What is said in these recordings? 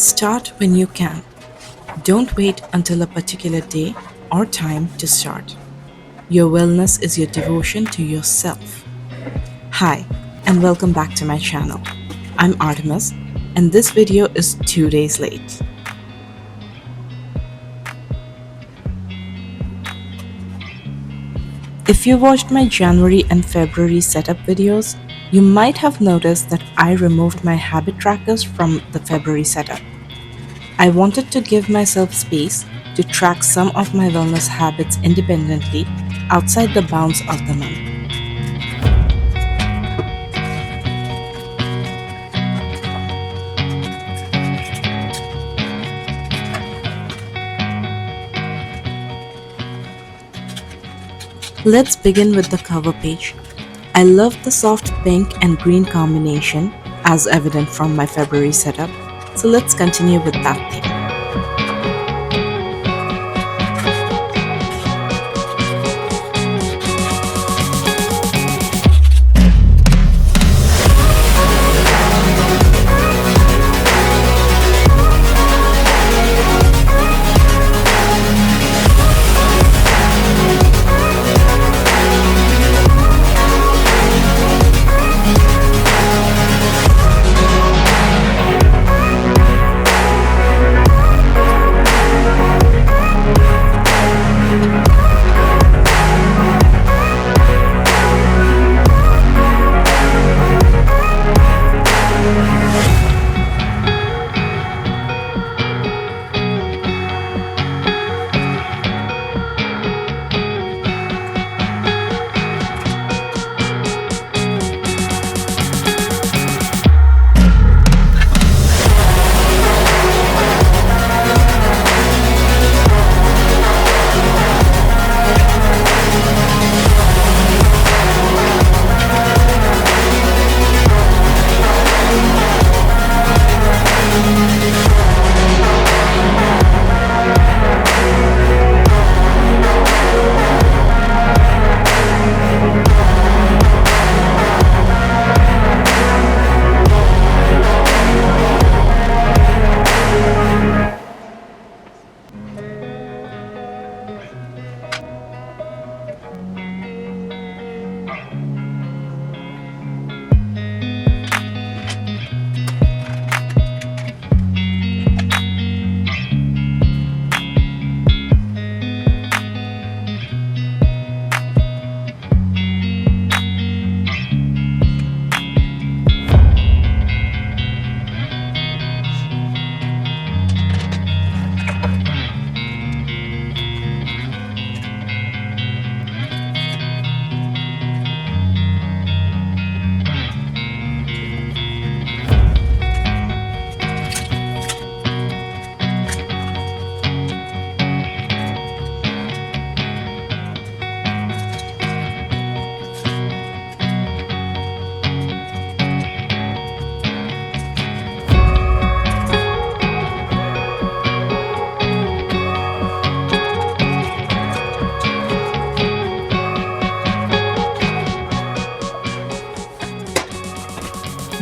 Start when you can. Don't wait until a particular day or time to start. Your wellness is your devotion to yourself. Hi, and welcome back to my channel. I'm Artemis, and this video is 2 days late. If you watched my January and February setup videos, you might have noticed that I removed my habit trackers from the February setup. I wanted to give myself space to track some of my wellness habits independently outside the bounds of the month. Let's begin with the cover page. I love the soft pink and green combination as evident from my February setup, so let's continue with that theme.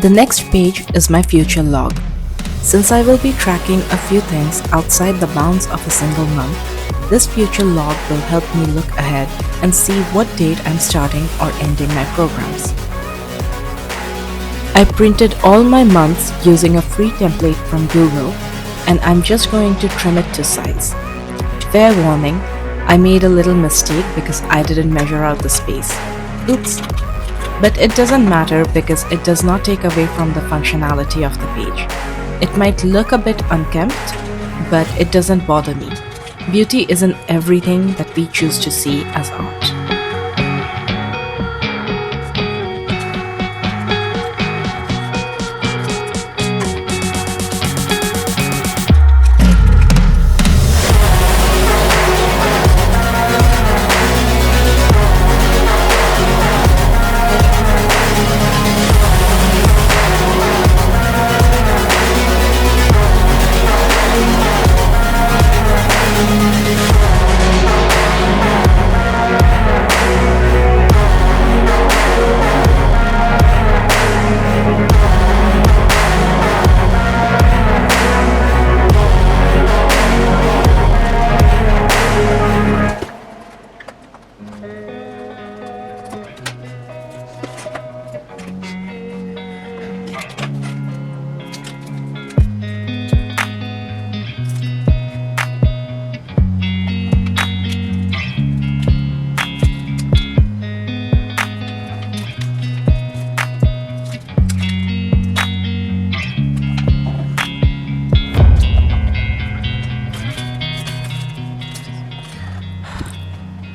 The next page is my future log. Since I will be tracking a few things outside the bounds of a single month, this future log will help me look ahead and see what date I'm starting or ending my programs. I printed all my months using a free template from Google, and I'm just going to trim it to size. Fair warning, I made a little mistake because I didn't measure out the space. Oops. But it doesn't matter because it does not take away from the functionality of the page. It might look a bit unkempt, but it doesn't bother me. Beauty isn't everything that we choose to see as art.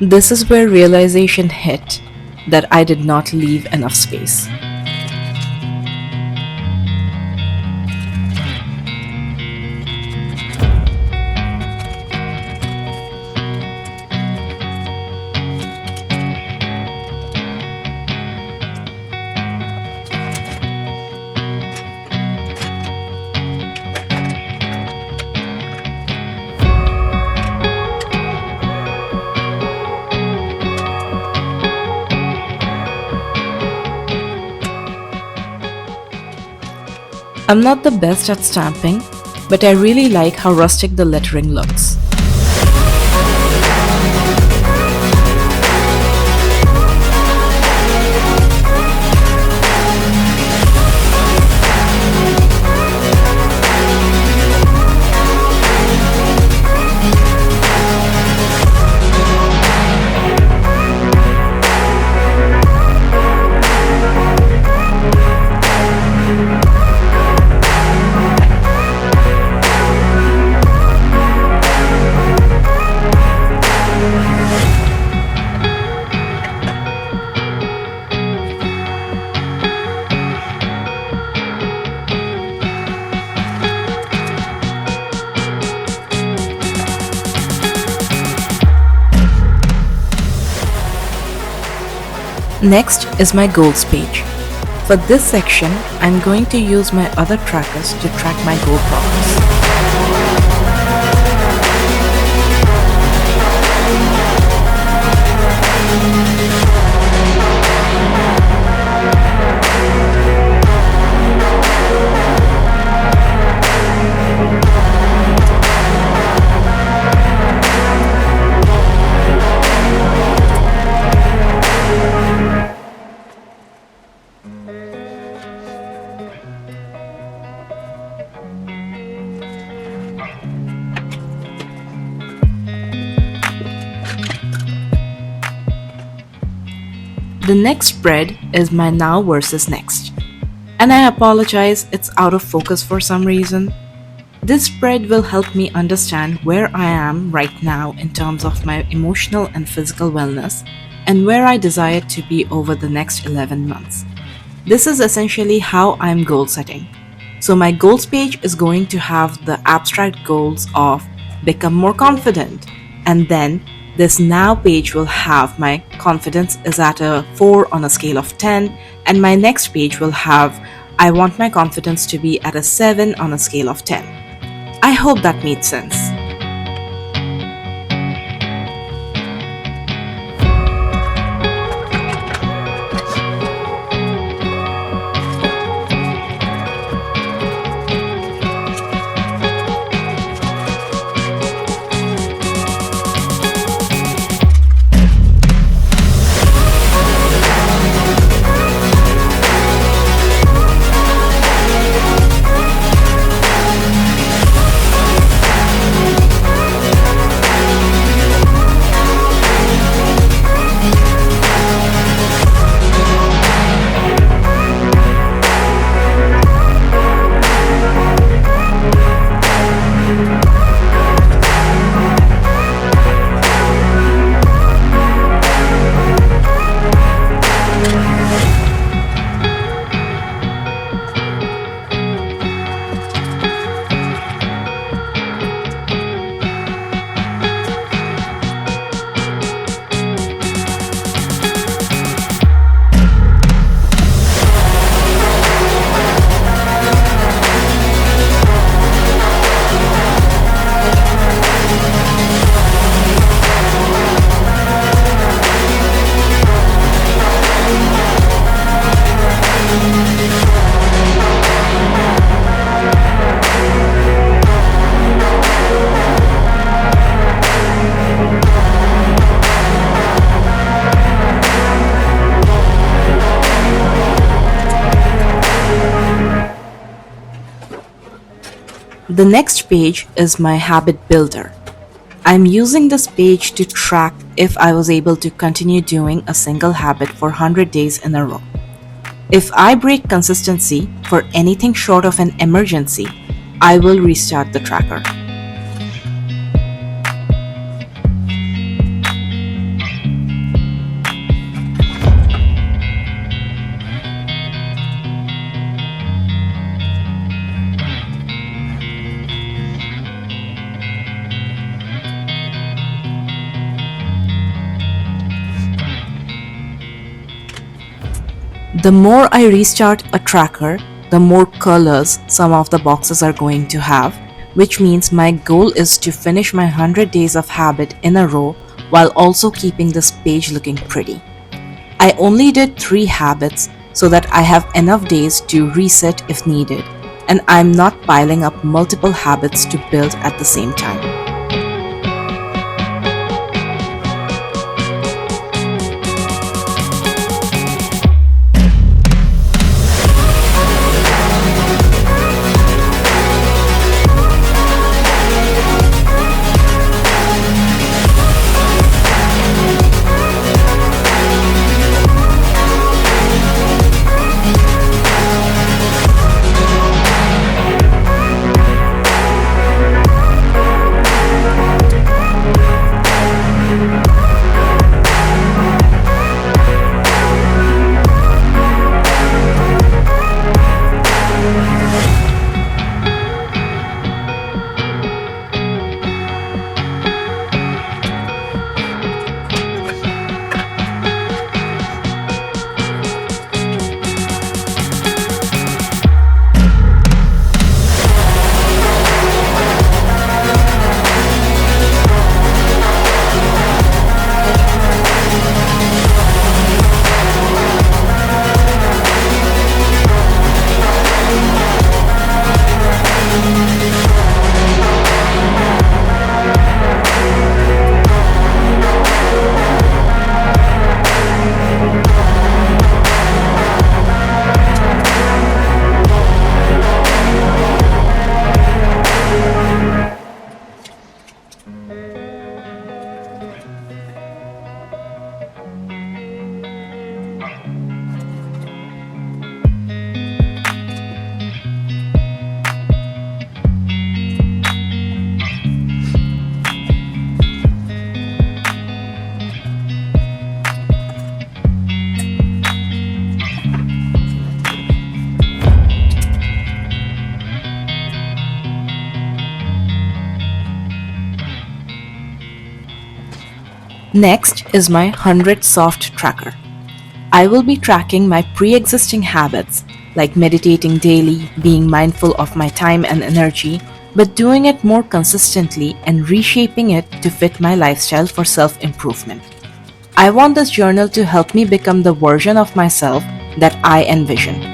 This is where realization hit that I did not leave enough space. I'm not the best at stamping, but I really like how rustic the lettering looks. Next is my goals page. For this section, I'm going to use my other trackers to track my goal progress. The next spread is my now versus next. And I apologize, it's out of focus for some reason. This spread will help me understand where I am right now in terms of my emotional and physical wellness and where I desire to be over the next 11 months. This is essentially how I'm goal setting. So my goals page is going to have the abstract goals of become more confident, and then this now page will have my confidence is at a 4 on a scale of 10, and my next page will have I want my confidence to be at a 7 on a scale of 10. I hope that made sense. The next page is my habit builder. I'm using this page to track if I was able to continue doing a single habit for 100 days in a row. If I break consistency for anything short of an emergency, I will restart the tracker. The more I restart a tracker, the more colors some of the boxes are going to have, which means my goal is to finish my 100 days of habit in a row while also keeping this page looking pretty. I only did 3 habits so that I have enough days to reset if needed, and I'm not piling up multiple habits to build at the same time. Next is my 100 soft tracker. I will be tracking my pre-existing habits like meditating daily, being mindful of my time and energy, but doing it more consistently and reshaping it to fit my lifestyle for self-improvement. I want this journal to help me become the version of myself that I envision.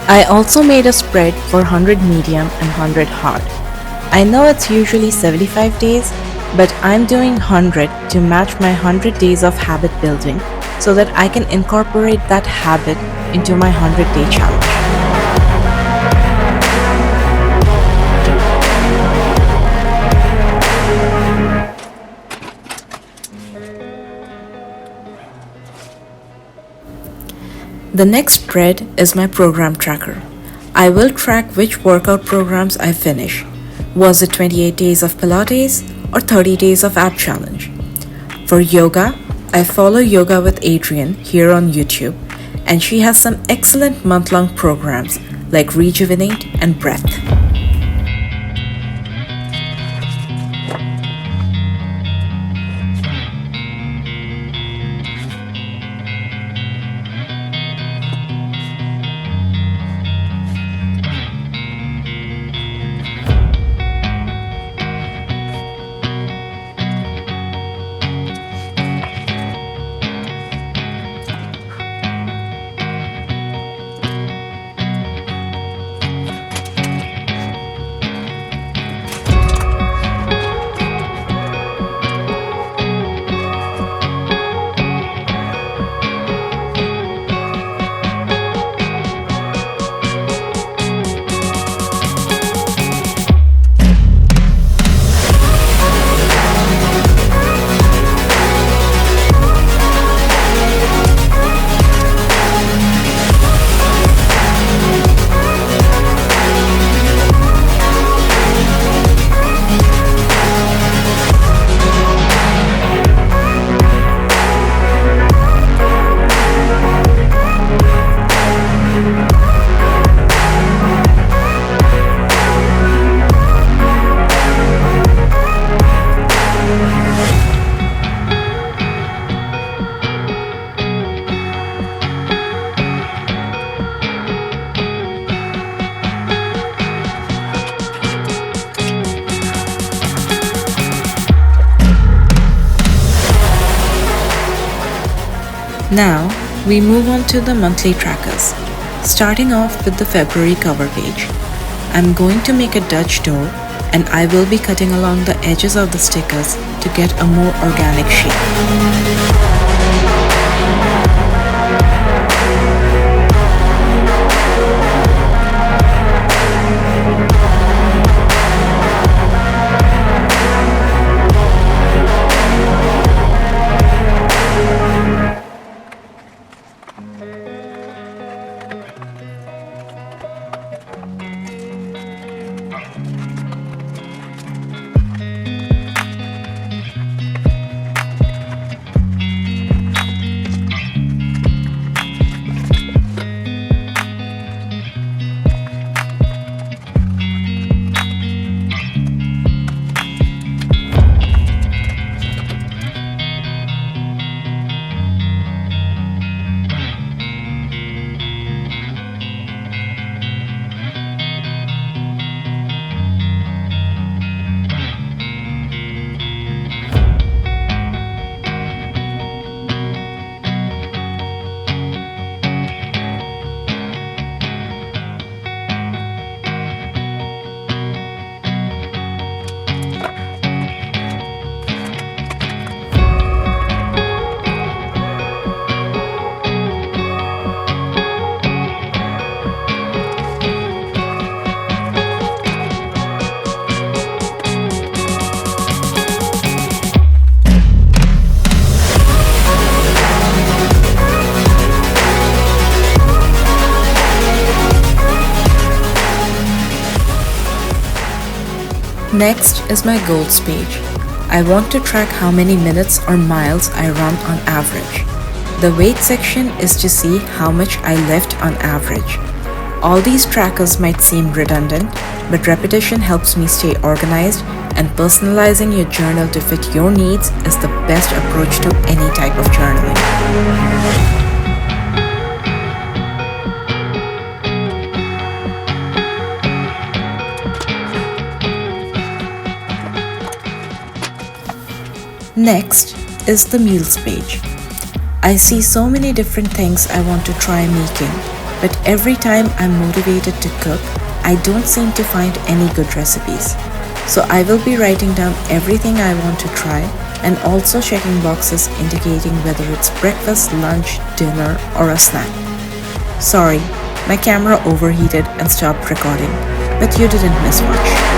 I also made a spread for 100 medium and 100 hard. I know it's usually 75 days, but I'm doing 100 to match my 100 days of habit building so that I can incorporate that habit into my 100-day challenge. The next spread is my program tracker. I will track which workout programs I finish. Was it 28 days of Pilates or 30 days of ab challenge? For yoga, I follow Yoga with Adrienne here on YouTube, and she has some excellent month-long programs like Rejuvenate and Breath. Now, we move on to the monthly trackers. Starting off with the February cover page. I'm going to make a Dutch door and I will be cutting along the edges of the stickers to get a more organic shape. Next is my goals page. I want to track how many minutes or miles I run on average. The weight section is to see how much I lift on average. All these trackers might seem redundant, but repetition helps me stay organized, and personalizing your journal to fit your needs is the best approach to any type of journaling. Next is the meals page. I see so many different things I want to try making, but every time I'm motivated to cook, I don't seem to find any good recipes. So I will be writing down everything I want to try and also checking boxes indicating whether it's breakfast, lunch, dinner, or a snack. Sorry, my camera overheated and stopped recording, but you didn't miss much.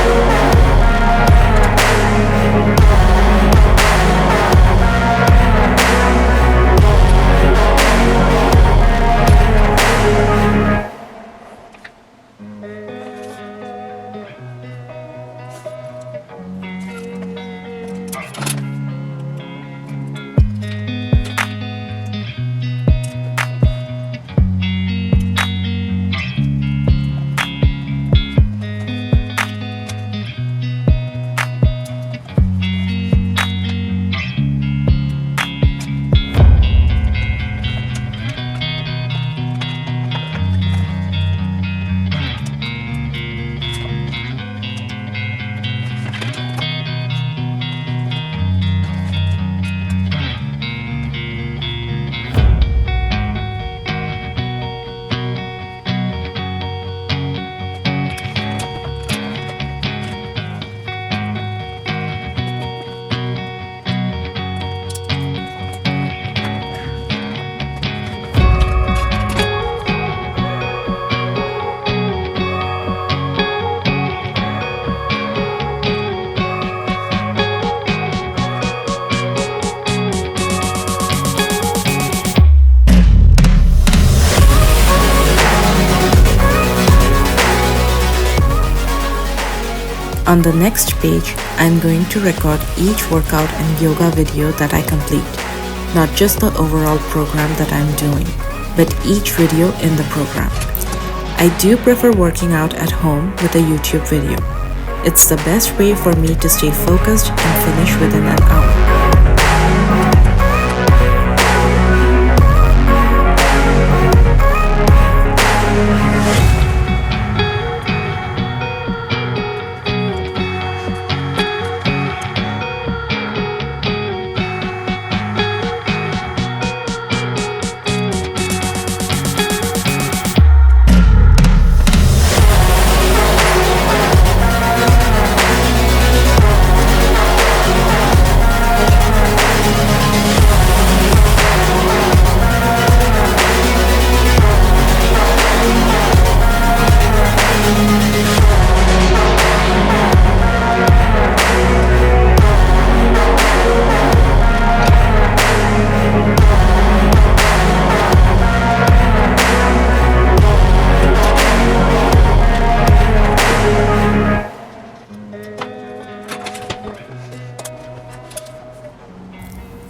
On the next page, I'm going to record each workout and yoga video that I complete, not just the overall program that I'm doing, but each video in the program. I do prefer working out at home with a YouTube video. It's the best way for me to stay focused and finish within an hour.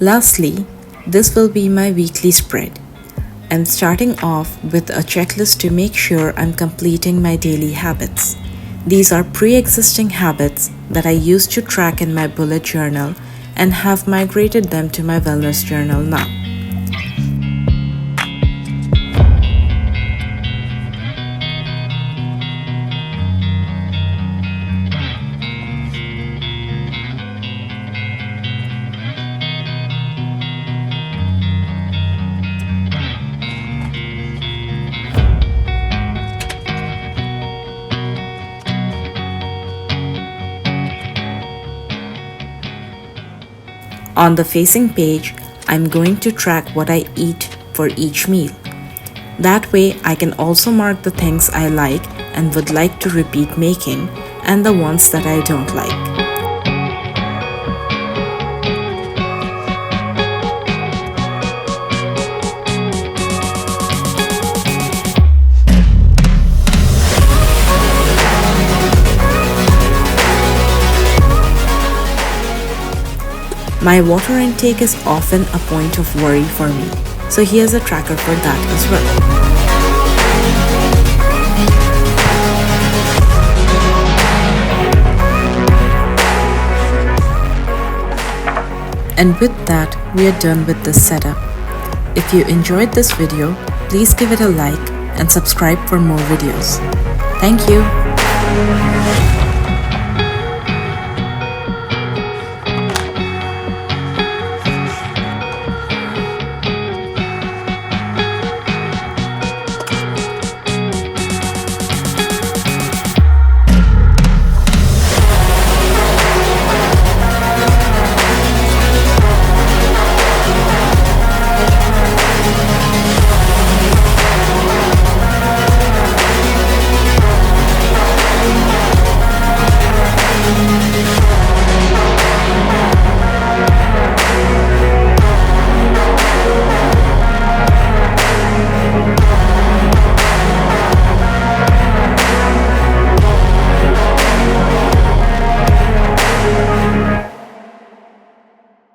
Lastly, this will be my weekly spread. I'm starting off with a checklist to make sure I'm completing my daily habits. These are pre-existing habits that I used to track in my bullet journal and have migrated them to my wellness journal now. On the facing page, I'm going to track what I eat for each meal. That way, I can also mark the things I like and would like to repeat making and the ones that I don't like. My water intake is often a point of worry for me, so here's a tracker for that as well. And with that, we are done with this setup. If you enjoyed this video, please give it a like and subscribe for more videos. Thank you.